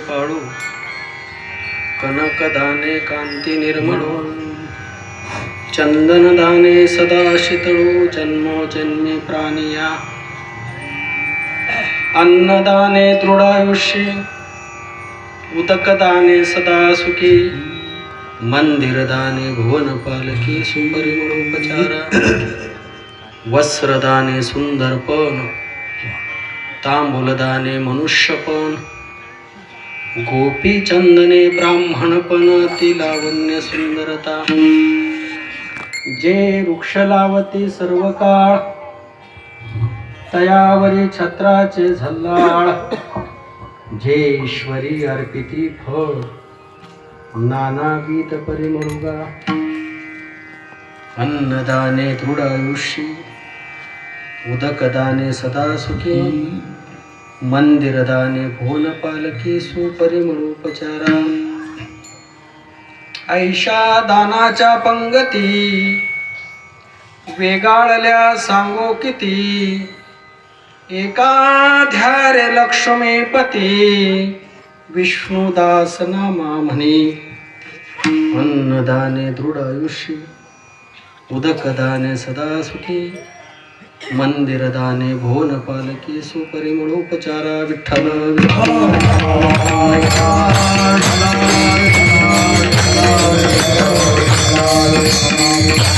कृपाळू कनकदाने कांती निर्मळो चंदनदाने सदा शीतळो जन्मोजन्मी प्राणिया अन्नदाने दृढायुष्ये उदकदाने सदा सुखी मंदिरदाने भुवनपालकी सुपरिमळोपचारा वस्त्रदाने सुंदरपण तांबूलदाने मनुष्यपण गोपी चंदने ब्राह्मणपण अति लावण्य सुंदरता जे वृक्ष लावती सर्व काळ तयावरी छत्राचे झल्लाळ जे ईश्वरी अर्पिती फळ नानाविध परिमळुगा अन्नदाने दृढायुष्य उदकदाने सदा सुखी मंदिरदाने भुवनपालकी सुपरिमळोपचारा ऐशा दानाच्या पंगती वेगाळल्या सांगो किती एकाध्यारे लक्ष्मीपती विष्णुदास नामा म्हणे अन्नदाने दृढायुष्य उदकदाने सदा सुखी मंदिरदाने भुवनपालकी सुपरिमळोपचारा विठ्ठल विठ्ठल